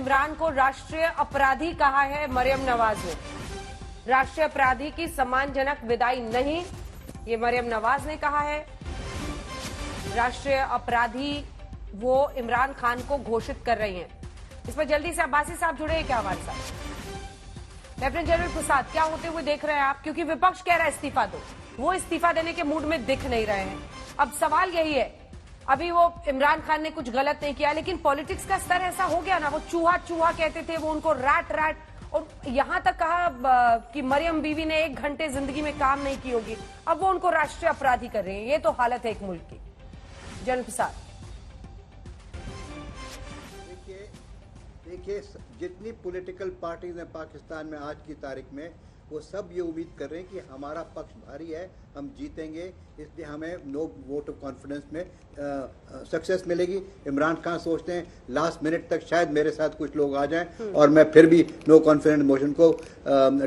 इमरान को राष्ट्रीय अपराधी कहा है मरियम नवाज ने। राष्ट्रीय अपराधी की सम्मानजनक विदाई नहीं, ये मरियम नवाज ने कहा है। राष्ट्रीय अपराधी वो इमरान खान को घोषित कर रही हैं। इस पर जल्दी से अब्बासी साहब जुड़े हैं क्या हमारे साथ? लेफ्टिनेंट जनरल प्रसाद, क्या होते हुए देख रहे हैं आप? क्योंकि विपक्ष कह रहा है इस्तीफा दो, वो इस्तीफा देने के मूड में दिख नहीं रहे हैं। अब सवाल यही है, अभी वो इमरान खान ने कुछ गलत नहीं किया, लेकिन पॉलिटिक्स का स्तर ऐसा हो गया ना, वो चूहा चूहा कहते थे, वो उनको रैट रैट, और यहां तक कहा कि मरियम बीवी ने 1 घंटे जिंदगी में काम नहीं की होगी, अब वो उनको राष्ट्रीय अपराधी कर रहे हैं। ये तो हालत है एक मुल्क की। जनरल प्रसाद, देखिए, जितनी पॉलिटिकल पार्टीज हैं पाकिस्तान में आज की तारीख में, वो सब ये उम्मीद कर रहे हैं कि हमारा पक्ष भारी है, हम जीतेंगे, इसलिए हमें नो वोट ऑफ कॉन्फिडेंस में सक्सेस मिलेगी। इमरान खान सोचते हैं लास्ट मिनट तक शायद मेरे साथ कुछ लोग आ जाएं और मैं फिर भी नो कॉन्फिडेंस मोशन को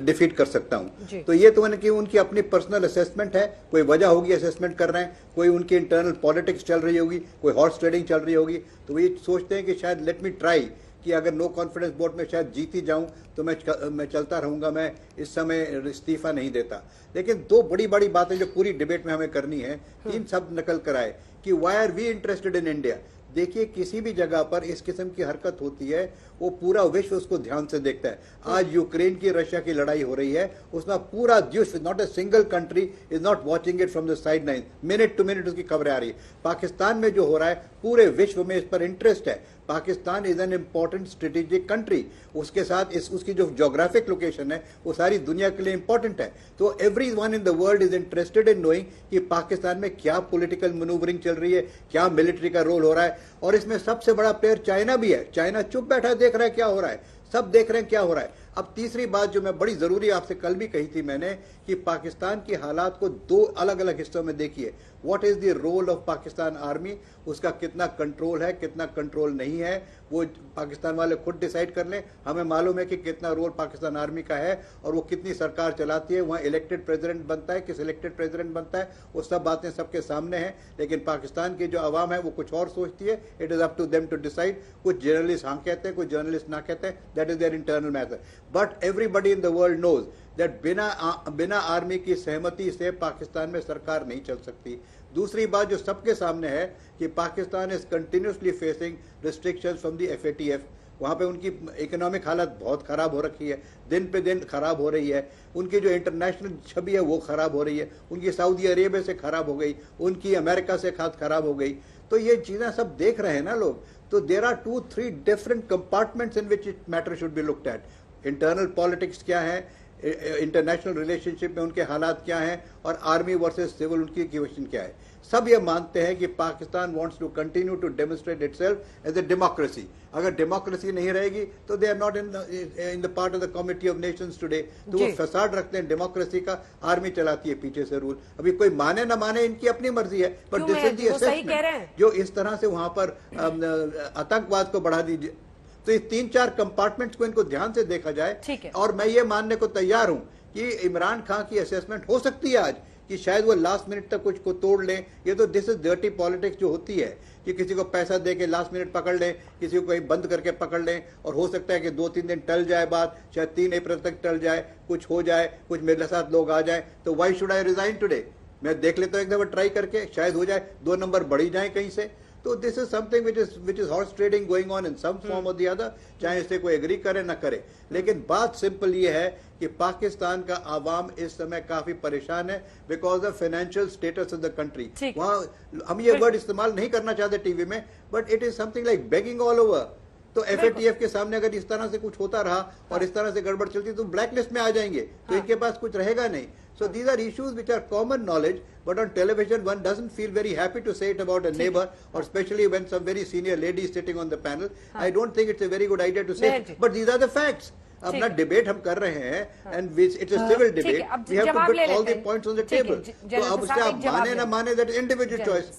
डिफीट कर सकता हूं। तो ये तो उनकी अपनी पर्सनल असेसमेंट है, कोई वजह होगी असेसमेंट कर रहे हैं, कोई उनकी इंटरनल पॉलिटिक्स चल रही होगी, कोई हॉर्स ट्रेडिंग चल रही होगी, तो वो ये सोचते हैं कि शायद लेट मी ट्राई कि अगर नो कॉन्फिडेंस वोट में शायद जीत ही जाऊं तो मैं चलता रहूंगा, मैं इस समय इस्तीफा नहीं देता। लेकिन दो बड़ी बड़ी बातें जो पूरी डिबेट में हमें करनी है, 3 शब्द नकल कराए कि why are we interested in India. देखिए, किसी भी जगह पर इस किस्म की हरकत होती है, वो पूरा विश्व उसको ध्यान से देखता है। आज यूक्रेन की रशिया की लड़ाई हो रही है, उसमें पूरा विश्व, not a single country is not watching it from the side line, minute to minute उसकी खबरें आ रही है। पाकिस्तान में जो हो रहा है, पूरे विश्व में इस पर इंटरेस्ट है। Pakistan is an important strategic country, उसके साथ उसकी जो ज्योग्राफिक लोकेशन है वो सारी दुनिया के लिए इंपॉर्टेंट है। तो every one in the world is interested in knowing कि पाकिस्तान में क्या पॉलिटिकल मैनूवरिंग चल रही है, क्या मिलिट्री का रोल हो रहा है। और इसमें सबसे बड़ा प्लेयर चाइना भी है। चाइना चुप बैठा देख रहा है क्या हो रहा है, सब देख रहे हैं क्या हो रहा है। अब तीसरी बात जो मैं बड़ी जरूरी आपसे कल भी कही थी मैंने, कि पाकिस्तान की हालात को 2 अलग अलग हिस्सों में देखिए। What is the role of Pakistan army, उसका कितना कंट्रोल है, कितना कंट्रोल नहीं है, वो पाकिस्तान वाले खुद डिसाइड कर लें। हमें मालूम है कि कितना रोल पाकिस्तान आर्मी का है और वो कितनी सरकार चलाती है, वहाँ इलेक्टेड प्रेसिडेंट बनता है कि सिलेक्टेड प्रेसिडेंट बनता है, वो सब बातें सबके सामने हैं। लेकिन पाकिस्तान की जो आवाम है वो कुछ और सोचती है। It is up to them to decide. कुछ जर्नलिस्ट हाँ कहते हैं, कुछ जर्नलिस्ट ना कहते हैं, that is their internal matter. But everybody in the world knows that बिना आर्मी की सहमति से पाकिस्तान में सरकार नहीं चल सकती। दूसरी बात जो सबके सामने है कि Pakistan is continuously facing restrictions from the FATF। वहाँ पे उनकी इकोनॉमिक हालत बहुत खराब हो रखी है, दिन पे दिन खराब हो रही है। उनकी जो इंटरनेशनल छवि है वो खराब हो रही है, उनकी सऊदी अरेबिया से खराब हो गई, उनकी अमेरिका से खास खराब हो गई। तो ये चीजें सब देख रहे हैं ना लोग। तो there are 2-3 different compartments in which it matter should be looked at. Internal politics क्या है, इंटरनेशनल रिलेशनशिप में उनके हालात क्या हैं, और आर्मी वर्सेस सिविल उनकी क्वेश्चन क्या है। सब ये मानते हैं कि Pakistan wants to continue to demonstrate itself as a democracy. अगर डेमोक्रेसी नहीं रहेगी तो they are not in the part of the committee of nations today. तो वो फसाद रखते हैं डेमोक्रेसी का, आर्मी चलाती है पीछे से रूल। अभी कोई माने ना माने इनकी अपनी मर्जी है, but this is the assessment. जो इस तरह से वहां पर आतंकवाद को बढ़ा दीजिए, तो इस 3-4 कंपार्टमेंट्स को इनको ध्यान से देखा जाए। और मैं ये मानने को तैयार हूं कि इमरान खान की असेसमेंट हो सकती है आज कि शायद वो लास्ट मिनट तक कुछ को तोड़ लें। ये तो दिस इज डर्टी पॉलिटिक्स जो होती है कि किसी को पैसा दे के लास्ट मिनट पकड़ लें, किसी को कहीं बंद करके पकड़ लें, और हो सकता है कि 2-3 दिन टल जाए बात, शायद 3 अप्रैल तक टल जाए, कुछ हो जाए, कुछ मेरे साथ लोग आ जाए, तो why should I resign today. मैं देख लेता हूं एक दफा ट्राई करके, शायद हो जाए, 2 नंबर बढ़ी जाए कहीं से। तो this is something which is horse trading going on in some form or the other, चाहे इससे कोई एग्री करे ना करे। लेकिन बात सिंपल ये है कि पाकिस्तान का आवाम इस समय काफी परेशान है because of financial status of the country. वहां हम ये वर्ड इस्तेमाल नहीं करना चाहते टीवी में, but it is something like begging all over. तो FATF के सामने अगर इस तरह से कुछ होता रहा और इस तरह से गड़बड़ चलती तो ब्लैक लिस्ट में आ जाएंगे, तो इनके पास कुछ रहेगा नहीं। So these are issues which are common knowledge, but on television one doesn't feel very happy to say it about a neighbor, or especially when some very senior lady is sitting on the panel. I don't think it's a very good idea to say it, but these are the facts. अपना debate हम कर रहे हैं, and it's a civil debate. We have to put all the points on the table. तो अब उससे आप माने ना माने, that is individual choice.